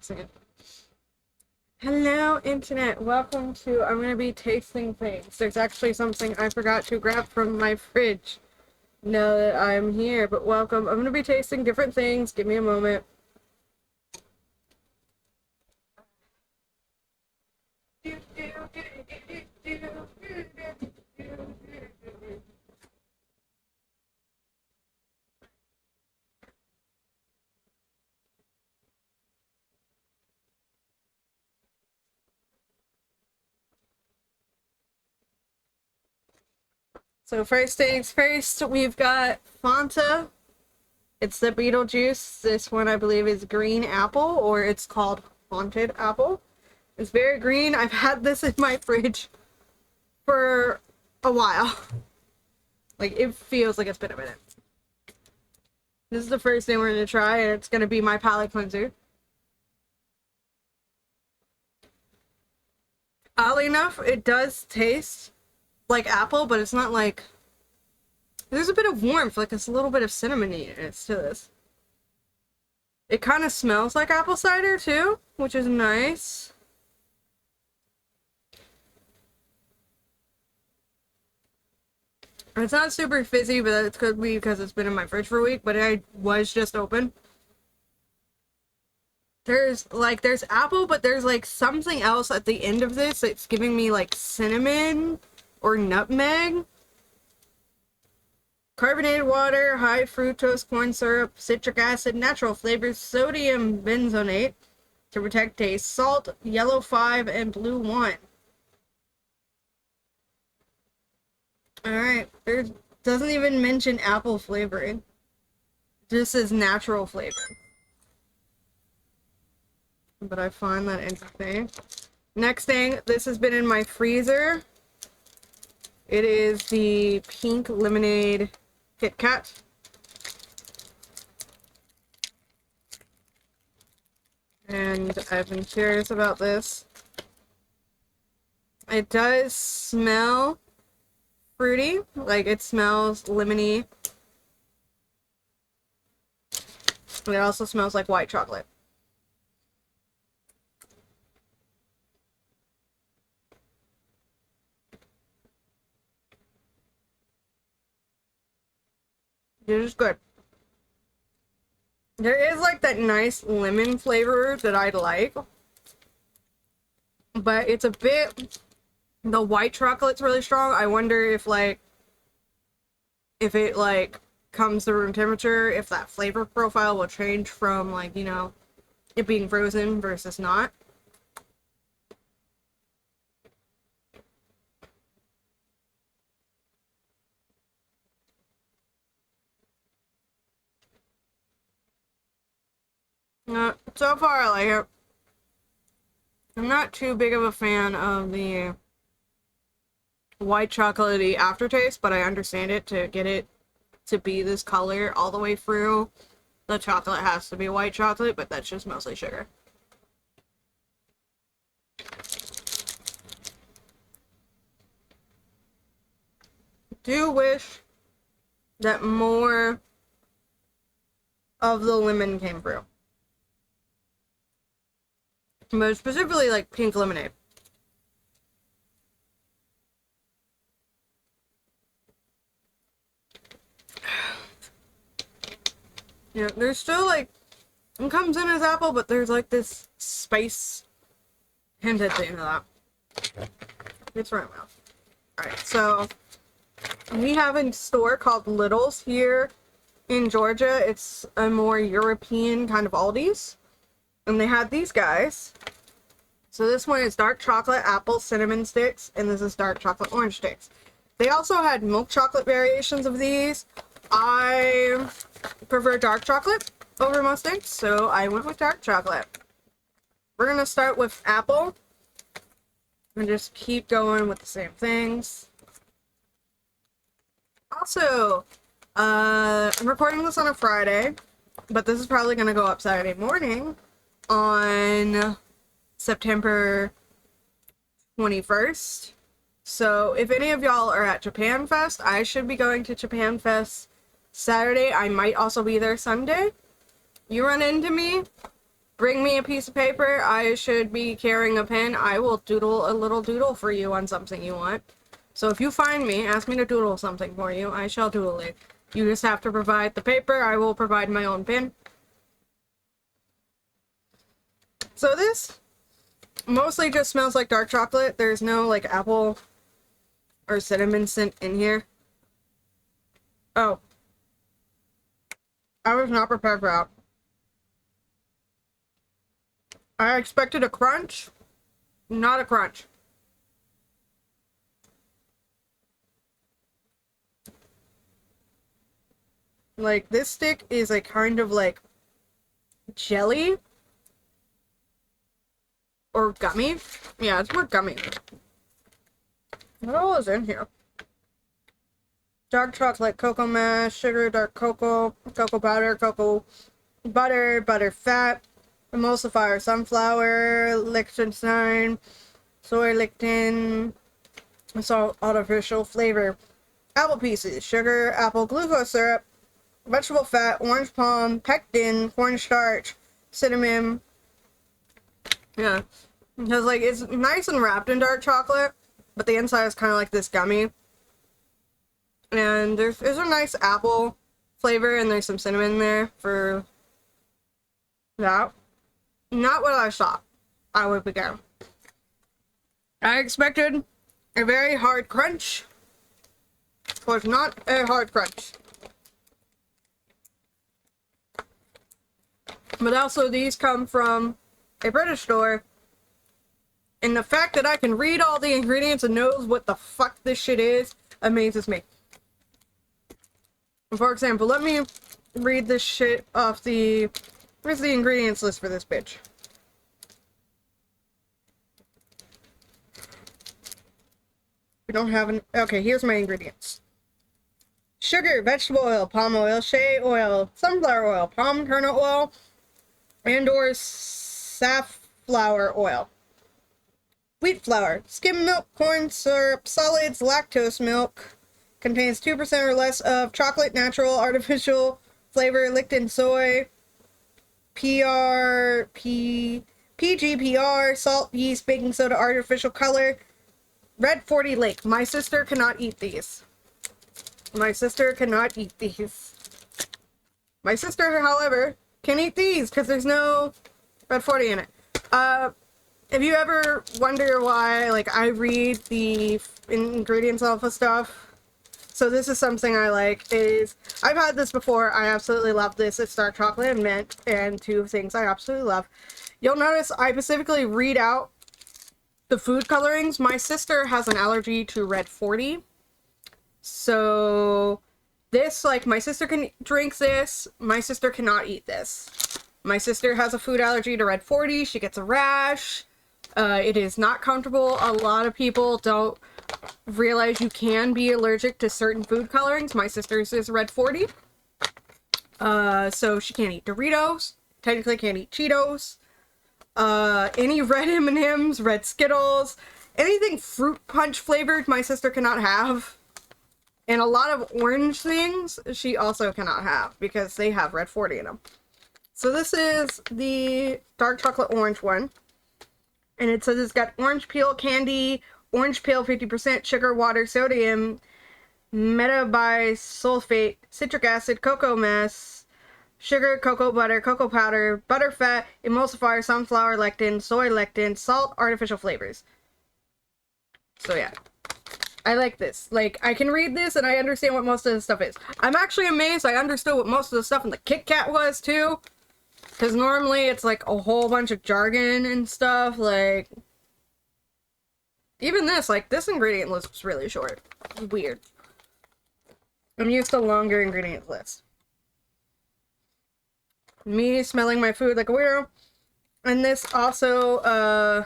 fixing it. Hello, Internet. Welcome to, I'm going to be tasting things. There's actually something I forgot to grab from my fridge now that I'm here, but welcome. I'm going to be tasting different things. Give me a moment. So first things first, we've got Fanta. It's the Beetlejuice. This one I believe is green apple, or it's called haunted apple. It's very green. I've had this in my fridge for a while. Like, it feels like it's been a minute. This is the first thing we're going to try, and it's going to be my palate cleanser. Oddly enough, it does taste like apple, but it's not like... There's a bit of warmth, like it's a little bit of cinnamony-ness to this. It kind of smells like apple cider, too, which is nice. It's not super fizzy, but it could be because it's been in my fridge for a week, but it was just open. There's apple, but there's like something else at the end of this. It's giving me like cinnamon or nutmeg. Carbonated water, high fructose corn syrup, citric acid, natural flavors, sodium benzoate to protect taste, salt, yellow 5, and blue 1. Alright, there doesn't even mention apple flavoring. This is natural flavor. But I find that interesting. Next thing, this has been in my freezer. It is the pink lemonade KitKat. And I've been curious about this. It does smell fruity, like it smells lemony. It also smells like white chocolate. It is good. There is like that nice lemon flavor that I like, but it's a bit, the white chocolate's really strong. I wonder if if it like comes to room temperature, if that flavor profile will change from like, you know, it being frozen versus not. So far I like it. I'm not too big of a fan of the white chocolatey aftertaste, but I understand it. To get it to be this color all the way through, the chocolate has to be white chocolate, but that's just mostly sugar. Do wish that more of the lemon came through. But specifically like pink lemonade. Yeah, there's still like, it comes in as apple, but there's like this spice hint at the end of that. It's right now. Alright, so we have a store called Little's here in Georgia. It's a more European kind of Aldi's. And they had these guys. So this one is dark chocolate apple cinnamon sticks, and this is dark chocolate orange sticks. They also had milk chocolate variations of these. I prefer dark chocolate over most things, so I went with dark chocolate. We're gonna start with apple and just keep going with the same things. Also, I'm recording this on a Friday, but this is probably gonna go up Saturday morning on September 21st. So if any of y'all are at Japan Fest, I should be going to Japan Fest Saturday. I might also be there Sunday. You run into me, bring me a piece of paper. I should be carrying a pen. I will doodle a little doodle for you on something you want. So if you find me, ask me to doodle something for you, I shall doodle it. You just have to provide the paper. I will provide my own pen. So this mostly just smells like dark chocolate. There's no like apple or cinnamon scent in here. Oh. I was not prepared for that. I expected a crunch, not a crunch. Like, this stick is a kind of like jelly or gummy. Yeah, it's more gummy. What all is in here? Dark chocolate, cocoa mash, sugar, dark cocoa, cocoa powder, cocoa butter, butter fat, emulsifier, sunflower, Liechtenstein, soy lectin, salt, artificial flavor, apple pieces, sugar, apple glucose syrup, vegetable fat, orange palm, pectin, cornstarch, cinnamon. Yeah, because like it's nice and wrapped in dark chocolate, but the inside is kind of like this gummy. And there's a nice apple flavor, and there's some cinnamon there for that. Not what I thought I would begin. I expected a very hard crunch. It was not a hard crunch. But also, these come from a British store. And the fact that I can read all the ingredients and knows what the fuck this shit is amazes me. For example, let me read this shit off the... Where's the ingredients list for this bitch? We don't have an... Okay, here's my ingredients. Sugar, vegetable oil, palm oil, shea oil, sunflower oil, palm kernel oil, and or safflower oil. Wheat flour, skim milk, corn syrup, solids, lactose milk. Contains 2% or less of chocolate, natural, artificial flavor, lectin, soy, PGPR, salt, yeast, baking soda, artificial color, red 40 lake. My sister cannot eat these. My sister cannot eat these. My sister, however, can eat these because there's no red 40 in it. If you ever wonder why, like, I read the ingredients off of stuff, so this is something I like, is, I've had this before, I absolutely love this, it's dark chocolate and mint, and two things I absolutely love. You'll notice I specifically read out the food colorings. My sister has an allergy to red 40, so this, like, my sister can drink this, my sister cannot eat this. My sister has a food allergy to red 40, she gets a rash, it is not comfortable. A lot of people don't realize you can be allergic to certain food colorings. My sister's is red 40. So she can't eat Doritos. Technically can't eat Cheetos. Any red M&Ms, red Skittles, anything fruit punch flavored, my sister cannot have. And a lot of orange things she also cannot have because they have red 40 in them. So this is the dark chocolate orange one. And it says it's got orange peel candy, orange peel 50%, sugar, water, sodium, metabisulfate, citric acid, cocoa mass, sugar, cocoa butter, cocoa powder, butter fat, emulsifier, sunflower lectin, soy lectin, salt, artificial flavors. So yeah, I like this. Like, I can read this and I understand what most of the stuff is. I'm actually amazed I understood what most of the stuff in the KitKat was too. Because normally it's like a whole bunch of jargon and stuff, like... Even this, like, this ingredient list was really short. It's weird. I'm used to longer ingredient lists. Me smelling my food like a weirdo. And this also,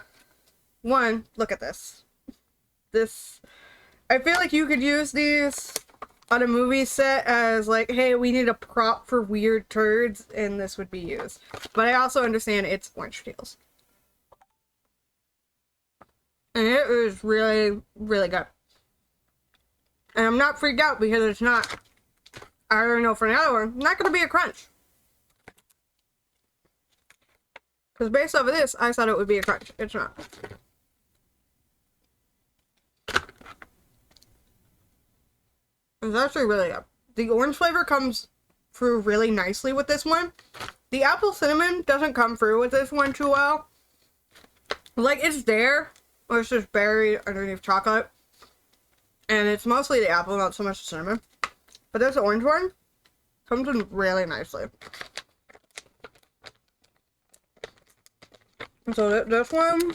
one, look at this. This, I feel like you could use these on a movie set as like, hey, we need a prop for weird turds, and this would be used. But I also understand it's orange peels. And it is really, really good. And I'm not freaked out because it's not, I already know for the other one, not going to be a crunch. Because based off of this, I thought it would be a crunch. It's not. It's actually really good. The orange flavor comes through really nicely with this one. The apple cinnamon doesn't come through with this one too well. Like, it's there, or it's just buried underneath chocolate. And it's mostly the apple, not so much the cinnamon. But this orange one comes in really nicely. So this one,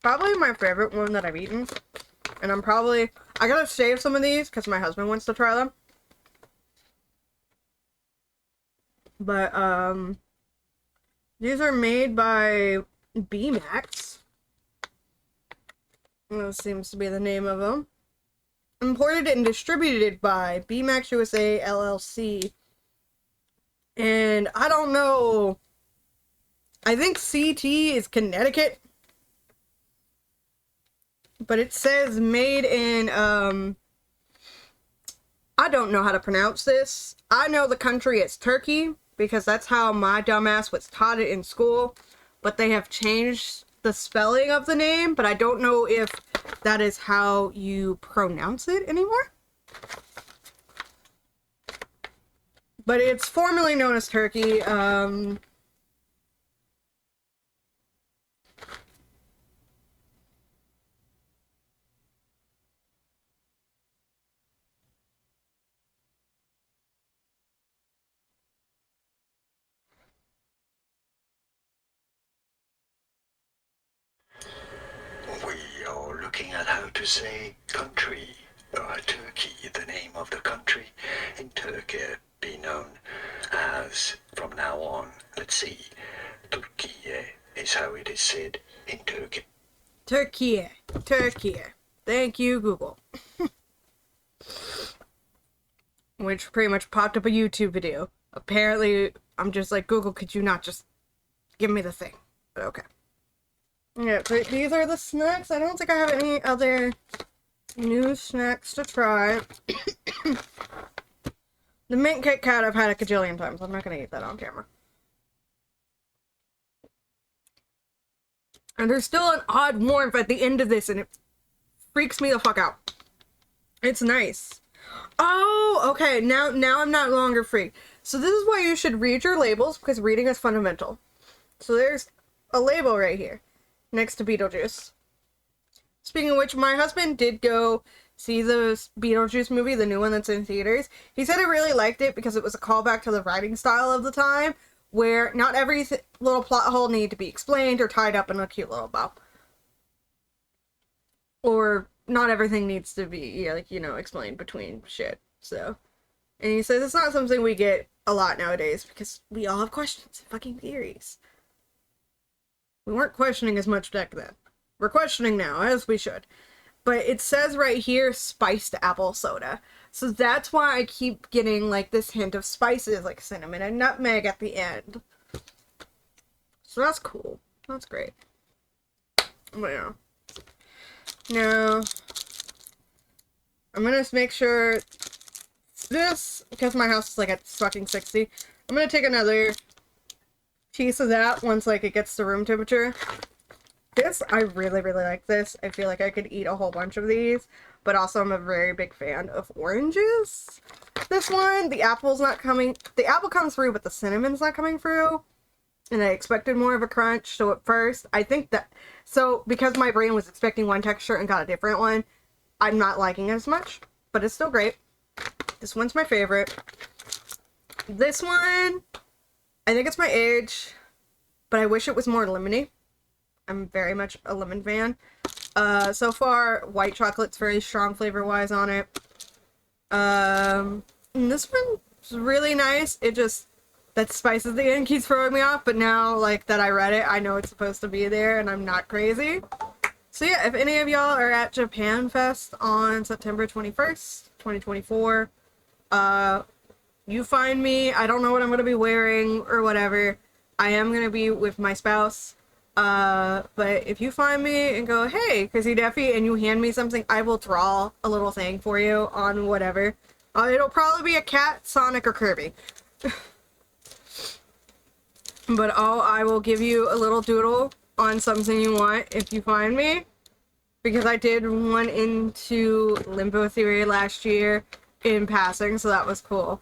probably my favorite one that I've eaten. And I gotta save some of these because my husband wants to try them. But, these are made by B-Max. That seems to be the name of them. Imported and distributed by B-Max USA LLC. And I don't know. I think CT is Connecticut. But it says made in, I don't know how to pronounce this. I know the country is Turkey, because that's how my dumbass was taught it in school. But they have changed the spelling of the name, but I don't know if that is how you pronounce it anymore. But it's formerly known as Turkey. We are looking at how to say country, Turkey, the name of the country in Turkey, be known as from now on. Let's see, Turkey is how it is said in Turkey. Turkey. Thank you, Google. Which pretty much popped up a YouTube video. Apparently, I'm just like, Google, could you not just give me the thing? But okay. Yeah, so these are the snacks. I don't think I have any other new snacks to try. The mint KitKat I've had a kajillion times. I'm not going to eat that on camera. And there's still an odd warmth at the end of this, and it freaks me the fuck out. It's nice. Oh, okay. Now I'm not longer freaked. So this is why you should read your labels, because reading is fundamental. So there's a label right here, next to Beetlejuice. Speaking of which, my husband did go see the Beetlejuice movie, the new one that's in theaters. He said he really liked it because it was a callback to the writing style of the time, where not every little plot hole needed to be explained or tied up in a cute little bow. Or not everything needs to be, like, you know, explained between shit. So, and he says it's not something we get a lot nowadays because we all have questions and fucking theories. We weren't questioning as much back then. We're questioning now, as we should. But it says right here, spiced apple soda. So that's why I keep getting, like, this hint of spices, like cinnamon and nutmeg at the end. So that's cool. That's great. But yeah. Now, I'm gonna make sure this, because my house is, like, at fucking 60, I'm gonna take another piece of that once, like, it gets to room temperature. This, I really, really like this. I feel like I could eat a whole bunch of these, but also I'm a very big fan of oranges. This one, the apple's not coming, the apple comes through, but the cinnamon's not coming through, and I expected more of a crunch, so at first, I think that, so, because my brain was expecting one texture and got a different one, I'm not liking it as much, but it's still great. This one's my favorite. This one, I think it's my age, but I wish it was more lemony. I'm very much a lemon fan. So far, white chocolate's very strong flavor-wise on it. And this one's really nice. It just, that spice at the end keeps throwing me off, but now, like, that I read it, I know it's supposed to be there, and I'm not crazy. So yeah, if any of y'all are at Japan Fest on September 21st, 2024, you find me. I don't know what I'm going to be wearing or whatever. I am going to be with my spouse. But if you find me and go, hey, KrissieDeathy, and you hand me something, I will draw a little thing for you on whatever. It'll probably be a cat, Sonic, or Kirby. But I will give you a little doodle on something you want if you find me. Because I did one into Limbo Theory last year in passing, so that was cool.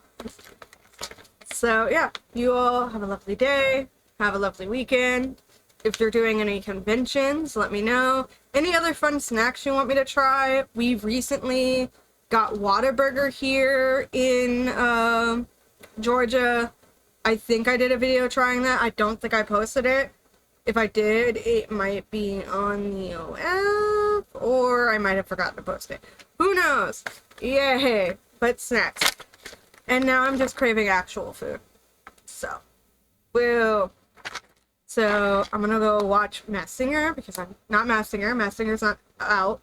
So yeah, you all have a lovely day. Have a lovely weekend. If you're doing any conventions, let me know. Any other fun snacks you want me to try? We've recently got Whataburger here in Georgia. I think I did a video trying that. I don't think I posted it. If I did, it might be on the OF, or I might have forgotten to post it. Who knows? Yay! But snacks. And now I'm just craving actual food. So, woo. So, I'm gonna go watch Masked Singer, because I'm not Masked Singer. Masked Singer's not out.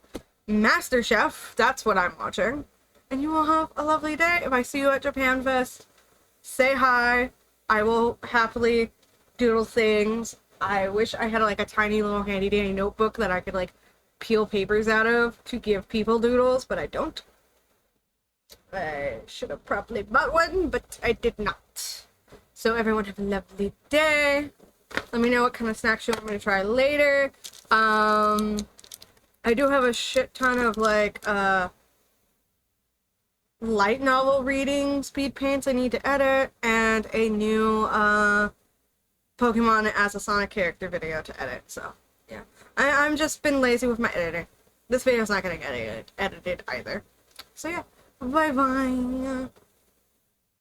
MasterChef, that's what I'm watching. And you will have a lovely day. If I see you at Japan Fest, say hi. I will happily doodle things. I wish I had like a tiny little handy dandy notebook that I could like peel papers out of to give people doodles, but I don't. I should have probably bought one, but I did not. So everyone have a lovely day. Let me know what kind of snacks you want me to try later. I do have a shit ton of like light novel reading speed paints I need to edit, and a new Pokemon as a Sonic character video to edit. So yeah, I'm just been lazy with my editing. This video's not gonna get edited either. So yeah, bye bye.